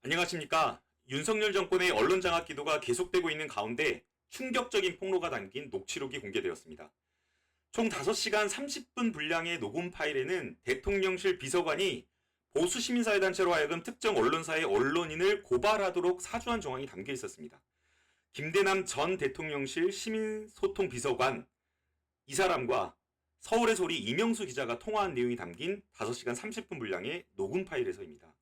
안녕하십니까. 윤석열 정권의 언론 장악 기도가 계속되고 있는 가운데 충격적인 폭로가 담긴 녹취록이 공개되었습니다. 총 5시간 30분 분량의 녹음 파일에는 대통령실 비서관이 보수 시민사회단체로 하여금 특정 언론사의 언론인을 고발하도록 사주한 정황이 담겨 있었습니다. 김대남 전 대통령실 시민소통 비서관 이 사람과 서울의 소리 이명수 기자가 통화한 내용이 담긴 5시간 30분 분량의 녹음 파일에서입니다.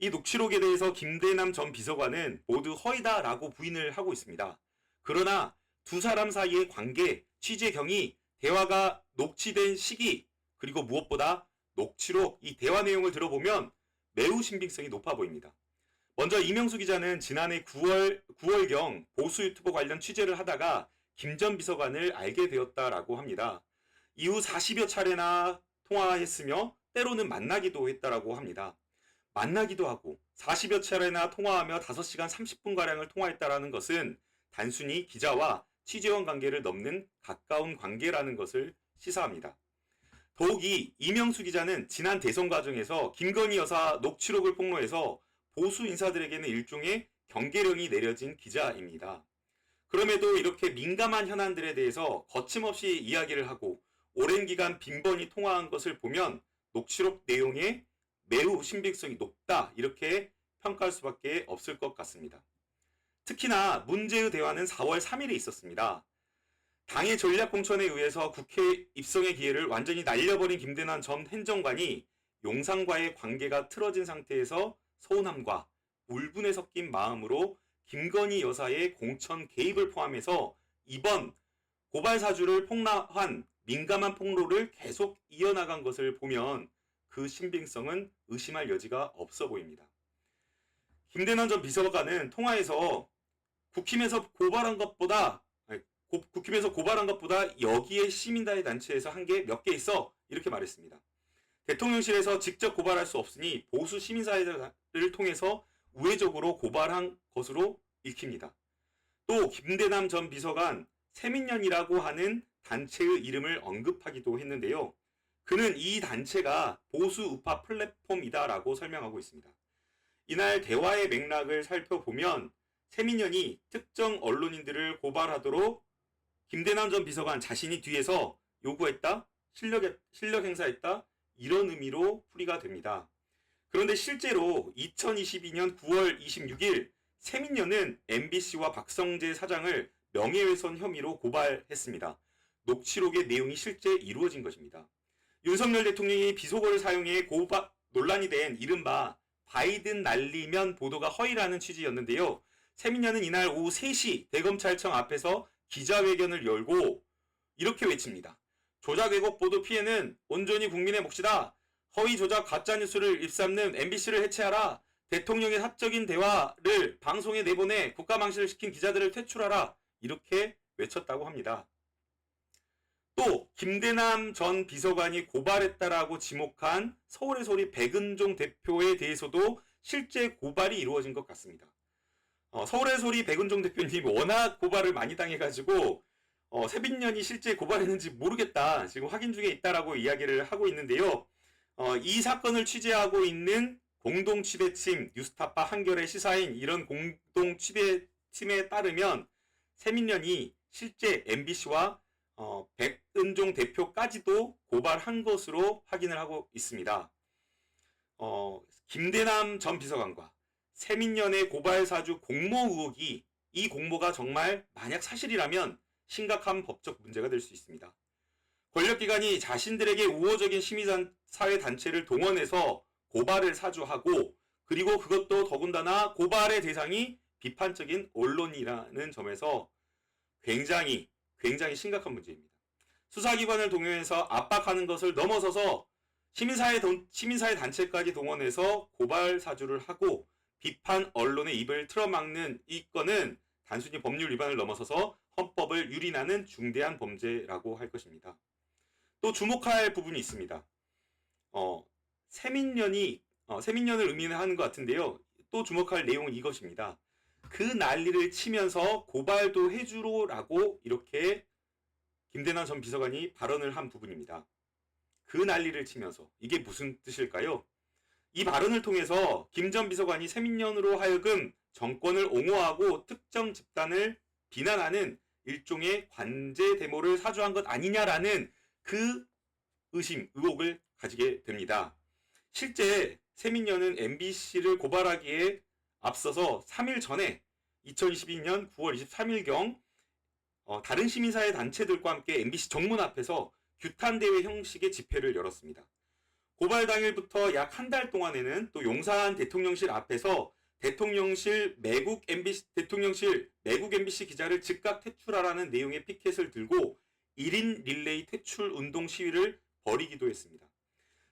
이 녹취록에 대해서 김대남 전 비서관은 모두 허위다라고 부인을 하고 있습니다. 그러나 두 사람 사이의 관계, 취재 경위, 대화가 녹취된 시기, 그리고 무엇보다 녹취록, 이 대화 내용을 들어보면 매우 신빙성이 높아 보입니다. 먼저 이명수 기자는 지난해 9월경 보수 유튜버 관련 취재를 하다가 김 전 비서관을 알게 되었다라고 합니다. 이후 40여 차례나 통화했으며 때로는 만나기도 했다라고 합니다. 만나기도 하고 40여 차례나 통화하며 5시간 30분가량을 통화했다라는 것은 단순히 기자와 취재원 관계를 넘는 가까운 관계라는 것을 시사합니다. 더욱이 이명수 기자는 지난 대선 과정에서 김건희 여사 녹취록을 폭로해서 보수 인사들에게는 일종의 경계령이 내려진 기자입니다. 그럼에도 이렇게 민감한 현안들에 대해서 거침없이 이야기를 하고 오랜 기간 빈번히 통화한 것을 보면 녹취록 내용에 매우 신빙성이 높다 이렇게 평가할 수밖에 없을 것 같습니다. 특히나 문제의 대화는 4월 3일에 있었습니다. 당의 전략공천에 의해서 국회 입성의 기회를 완전히 날려버린 김대남 전 행정관이 용산과의 관계가 틀어진 상태에서 서운함과 울분에 섞인 마음으로 김건희 여사의 공천 개입을 포함해서 이번 고발 사주를 폭로한 민감한 폭로를 계속 이어나간 것을 보면 그 신빙성은 의심할 여지가 없어 보입니다. 김대남 전 비서관은 통화에서 국힘에서 고발한 것보다 여기에 시민단체 단체에서 한 게 몇 개 있어 이렇게 말했습니다. 대통령실에서 직접 고발할 수 없으니 보수 시민사회를 통해서 우회적으로 고발한 것으로 읽힙니다. 또 김대남 전 비서관 세민연이라고 하는 단체의 이름을 언급하기도 했는데요. 그는 이 단체가 보수 우파 플랫폼이다라고 설명하고 있습니다. 이날 대화의 맥락을 살펴보면 세민연이 특정 언론인들을 고발하도록 김대남 전 비서관 자신이 뒤에서 요구했다, 실력 행사했다, 이런 의미로 풀이가 됩니다. 그런데 실제로 2022년 9월 26일 세민연은 MBC와 박성재 사장을 명예훼손 혐의로 고발했습니다. 녹취록의 내용이 실제 이루어진 것입니다. 윤석열 대통령이 비속어를 사용해 논란이 된 이른바 바이든 날리면 보도가 허위라는 취지였는데요. 세민연은 이날 오후 3시 대검찰청 앞에서 기자회견을 열고 이렇게 외칩니다. 조작 왜곡 보도 피해는 온전히 국민의 몫이다. 허위 조작 가짜뉴스를 입삼는 MBC를 해체하라. 대통령의 사적인 대화를 방송에 내보내 국가망신을 시킨 기자들을 퇴출하라. 이렇게 외쳤다고 합니다. 또 김대남 전 비서관이 고발했다라고 지목한 서울의 소리 백은종 대표에 대해서도 실제 고발이 이루어진 것 같습니다. 서울의 소리 백은종 대표님이 워낙 고발을 많이 당해가지고 세빈년이 실제 고발했는지 모르겠다. 지금 확인 중에 있다라고 이야기를 하고 있는데요. 이 사건을 취재하고 있는 공동취재팀 뉴스타파 한겨레 시사인 이런 공동취재팀에 따르면 세민년이 실제 MBC와 백은종 대표까지도 고발한 것으로 확인을 하고 있습니다. 김대남 전 비서관과 세민년의 고발 사주 공모 의혹이 이 공모가 정말 만약 사실이라면 심각한 법적 문제가 될 수 있습니다. 권력기관이 자신들에게 우호적인 시민사회단체를 동원해서 고발을 사주하고 그리고 그것도 더군다나 고발의 대상이 비판적인 언론이라는 점에서 굉장히 심각한 문제입니다. 수사기관을 동원해서 압박하는 것을 넘어서서 시민사회 단체까지 동원해서 고발 사주를 하고 비판 언론의 입을 틀어막는 이 건은 단순히 법률 위반을 넘어서서 헌법을 유린하는 중대한 범죄라고 할 것입니다. 또 주목할 부분이 있습니다. 세민년을 의미하는 것 같은데요. 또 주목할 내용은 이것입니다. 그 난리를 치면서 고발도 해주로라고 이렇게 김대남 전 비서관이 발언을 한 부분입니다. 그 난리를 치면서 이게 무슨 뜻일까요? 이 발언을 통해서 김 전 비서관이 세민연으로 하여금 정권을 옹호하고 특정 집단을 비난하는 일종의 관제 데모를 사주한 것 아니냐라는 그 의혹을 가지게 됩니다. 실제 세민연은 MBC를 고발하기에 앞서서 3일 전에 2022년 9월 23일경 다른 시민사회 단체들과 함께 MBC 정문 앞에서 규탄대회 형식의 집회를 열었습니다. 고발 당일부터 약 한 달 동안에는 또 용산 대통령실 앞에서 대통령실 매국 MBC 기자를 즉각 퇴출하라는 내용의 피켓을 들고 1인 릴레이 퇴출 운동 시위를 벌이기도 했습니다.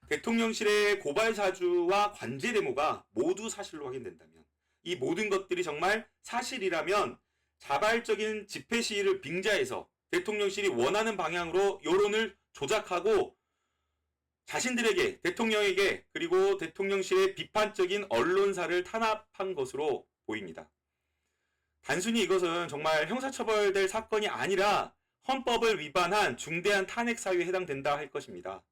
대통령실의 고발 사주와 관제 데모가 모두 사실로 확인된다면, 이 모든 것들이 정말 사실이라면 자발적인 집회 시위를 빙자해서 대통령실이 원하는 방향으로 여론을 조작하고 자신들에게, 대통령에게, 그리고 대통령실의 비판적인 언론사를 탄압한 것으로 보입니다. 단순히 이것은 정말 형사처벌될 사건이 아니라 헌법을 위반한 중대한 탄핵 사유에 해당된다 할 것입니다.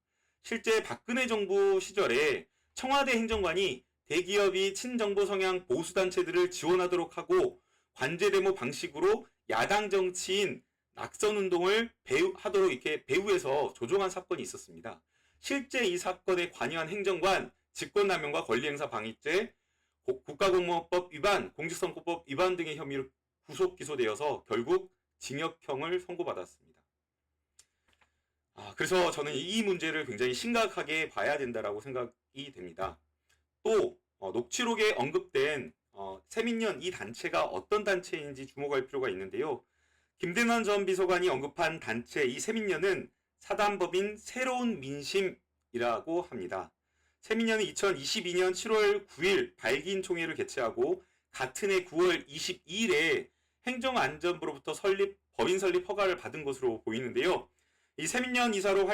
실제 박근혜 정부 시절에 청와대 행정관이 대기업이 친정부 성향 보수단체들을 지원하도록 하고 관제데모 방식으로 야당 정치인 낙선운동을 하도록 이렇게 배후에서 조종한 사건이 있었습니다. 실제 이 사건에 관여한 행정관, 직권남용과 권리행사 방해죄, 국가공무원법 위반, 공직선거법 위반 등의 혐의로 구속 기소되어서 결국 징역형을 선고받았습니다. 그래서 저는 이 문제를 굉장히 심각하게 봐야 된다라고 생각이 됩니다. 또 녹취록에 언급된 세민연 이 단체가 어떤 단체인지 주목할 필요가 있는데요. 김대남 전 비서관이 언급한 단체 이 세민연은 사단법인 새로운 민심이라고 합니다. 세민연은 2022년 7월 9일 발기인 총회를 개최하고 같은 해 9월 22일에 행정안전부로부터 법인 설립 허가를 받은 것으로 보이는데요. 이 세민연 이사로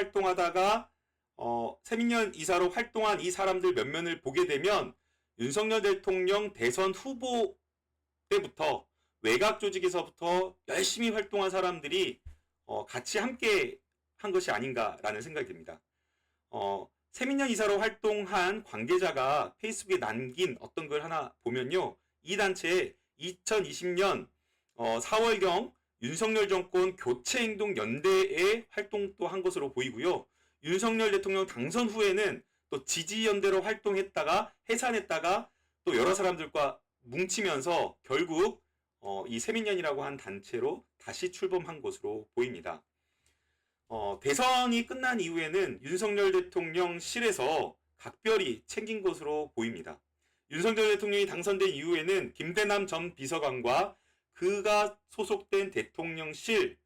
활동한 이 사람들 몇몇을 보게 되면 윤석열 대통령 대선 후보 때부터 외곽 조직에서부터 열심히 활동한 사람들이 같이 함께 한 것이 아닌가라는 생각이 듭니다. 세민연 이사로 활동한 관계자가 페이스북에 남긴 어떤 걸 하나 보면요. 이 단체에 2020년 4월경 윤석열 정권 교체행동 연대에 활동도 한 것으로 보이고요. 윤석열 대통령 당선 후에는 또 지지연대로 활동했다가 해산했다가 또 여러 사람들과 뭉치면서 결국 이 세민연이라고 한 단체로 다시 출범한 것으로 보입니다. 대선이 끝난 이후에는 윤석열 대통령실에서 각별히 챙긴 것으로 보입니다. 윤석열 대통령이 당선된 이후에는 김대남 전 비서관과 그가 소속된 대통령실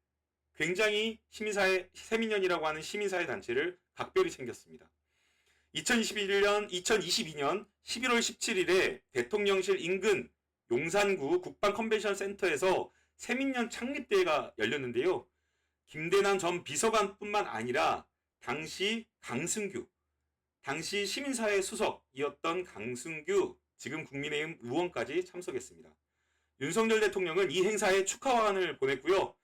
굉장히 세민연이라고 하는 시민사회 단체를 각별히 챙겼습니다. 2022년 11월 17일에 대통령실 인근 용산구 국방컨벤션 센터에서 세민연 창립대회가 열렸는데요. 김대남 전 비서관뿐만 아니라 당시 시민사회 수석이었던 강승규 지금 국민의힘 의원까지 참석했습니다. 윤석열 대통령은 이 행사에 축하환을 보냈고요.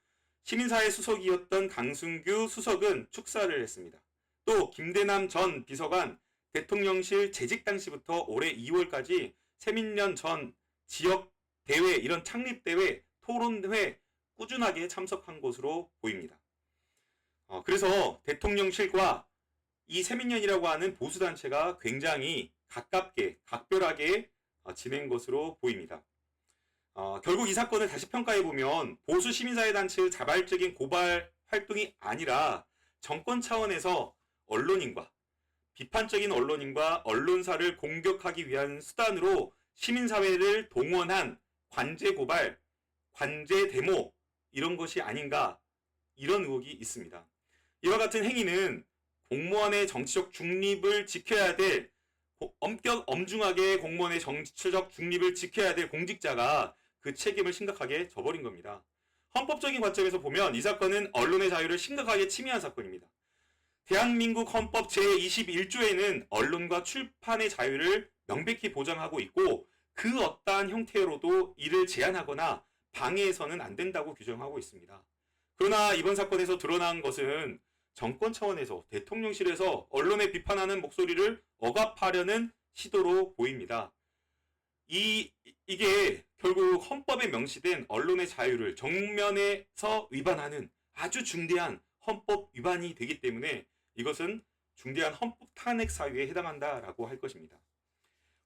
시민사회 수석이었던 강승규 수석은 축사를 했습니다. 또 김대남 전 비서관 대통령실 재직 당시부터 올해 2월까지 세민연 전 지역 대회, 이런 창립대회, 토론회 꾸준하게 참석한 것으로 보입니다. 그래서 대통령실과 이 세민연이라고 하는 보수단체가 굉장히 가깝게, 각별하게 지낸 것으로 보입니다. 결국 이 사건을 다시 평가해보면 보수 시민사회 단체의 자발적인 고발 활동이 아니라 정권 차원에서 비판적인 언론인과 언론사를 공격하기 위한 수단으로 시민사회를 동원한 관제 고발, 관제 데모 이런 것이 아닌가, 이런 의혹이 있습니다. 이와 같은 행위는 공무원의 정치적 중립을 지켜야 될, 엄중하게 공무원의 정치적 중립을 지켜야 될 공직자가 그 책임을 심각하게 져버린 겁니다. 헌법적인 관점에서 보면 이 사건은 언론의 자유를 심각하게 침해한 사건입니다. 대한민국 헌법 제21조에는 언론과 출판의 자유를 명백히 보장하고 있고 그 어떠한 형태로도 이를 제한하거나 방해해서는 안 된다고 규정하고 있습니다. 그러나 이번 사건에서 드러난 것은 정권 차원에서 대통령실에서 언론에 비판하는 목소리를 억압하려는 시도로 보입니다. 이게 결국 헌법에 명시된 언론의 자유를 정면에서 위반하는 아주 중대한 헌법 위반이 되기 때문에 이것은 중대한 헌법 탄핵 사유에 해당한다라고 할 것입니다.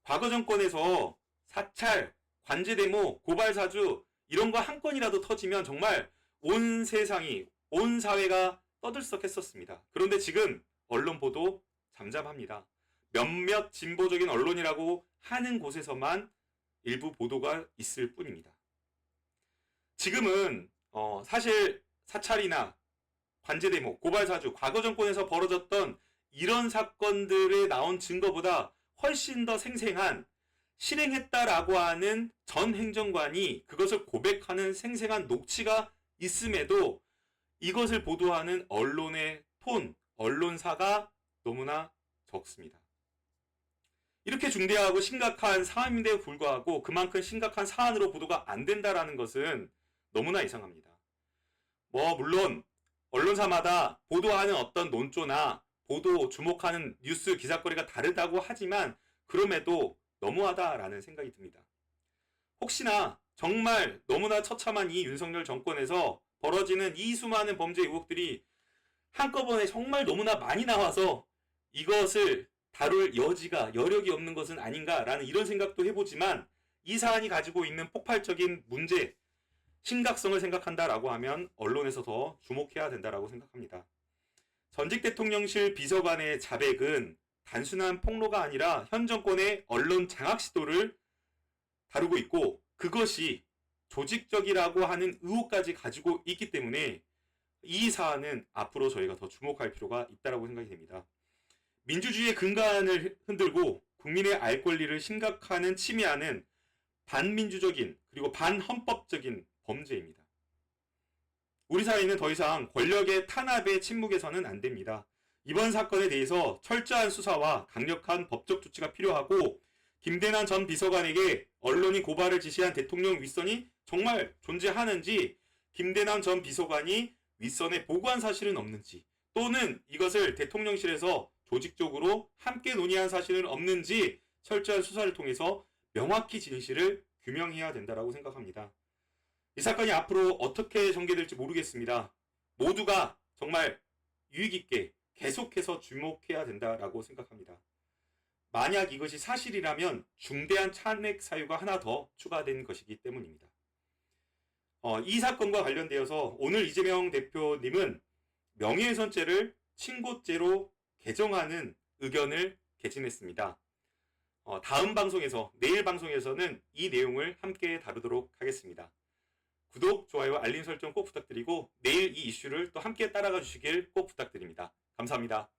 과거 정권에서 사찰, 관제데모, 고발사주 이런 거 한 건이라도 터지면 정말 온 세상이, 온 사회가 떠들썩했었습니다. 그런데 지금 언론 보도 잠잠합니다. 몇몇 진보적인 언론이라고 하는 곳에서만 일부 보도가 있을 뿐입니다. 지금은 사실 사찰이나 관제데모, 고발사주, 과거 정권에서 벌어졌던 이런 사건들에 나온 증거보다 훨씬 더 생생한 실행했다라고 하는 전 행정관이 그것을 고백하는 생생한 녹취가 있음에도 이것을 보도하는 언론의 톤, 언론사가 너무나 적습니다. 이렇게 중대하고 심각한 사안인데도 불구하고 그만큼 심각한 사안으로 보도가 안 된다라는 것은 너무나 이상합니다. 물론 언론사마다 보도하는 어떤 논조나 보도 주목하는 뉴스 기사거리가 다르다고 하지만 그럼에도 너무하다라는 생각이 듭니다. 혹시나 정말 너무나 처참한 이 윤석열 정권에서 벌어지는 이 수많은 범죄 의혹들이 한꺼번에 정말 너무나 많이 나와서 이것을 다룰 여력이 없는 것은 아닌가라는 이런 생각도 해보지만 이 사안이 가지고 있는 폭발적인 문제, 심각성을 생각한다라고 하면 언론에서 더 주목해야 된다라고 생각합니다. 전직 대통령실 비서관의 자백은 단순한 폭로가 아니라 현 정권의 언론 장악 시도를 다루고 있고 그것이 조직적이라고 하는 의혹까지 가지고 있기 때문에 이 사안은 앞으로 저희가 더 주목할 필요가 있다고 생각이 됩니다. 민주주의의 근간을 흔들고 국민의 알 권리를 심각하는 침해하는 반민주적인 그리고 반헌법적인 범죄입니다. 우리 사회는 더 이상 권력의 탄압에 침묵해서는 안 됩니다. 이번 사건에 대해서 철저한 수사와 강력한 법적 조치가 필요하고 김대남 전 비서관에게 언론이 고발을 지시한 대통령 윗선이 정말 존재하는지 김대남 전 비서관이 윗선에 보고한 사실은 없는지 또는 이것을 대통령실에서 조직적으로 함께 논의한 사실은 없는지 철저한 수사를 통해서 명확히 진실을 규명해야 된다고 생각합니다. 이 사건이 앞으로 어떻게 전개될지 모르겠습니다. 모두가 정말 유익 있게 계속해서 주목해야 된다고 생각합니다. 만약 이것이 사실이라면 중대한 탄핵 사유가 하나 더 추가된 것이기 때문입니다. 이 사건과 관련되어서 오늘 이재명 대표님은 명예훼손죄를 친고죄로 개정하는 의견을 개진했습니다. 다음 방송에서, 내일 방송에서는 이 내용을 함께 다루도록 하겠습니다. 구독, 좋아요, 알림 설정 꼭 부탁드리고 내일 이 이슈를 또 함께 따라가 주시길 꼭 부탁드립니다. 감사합니다.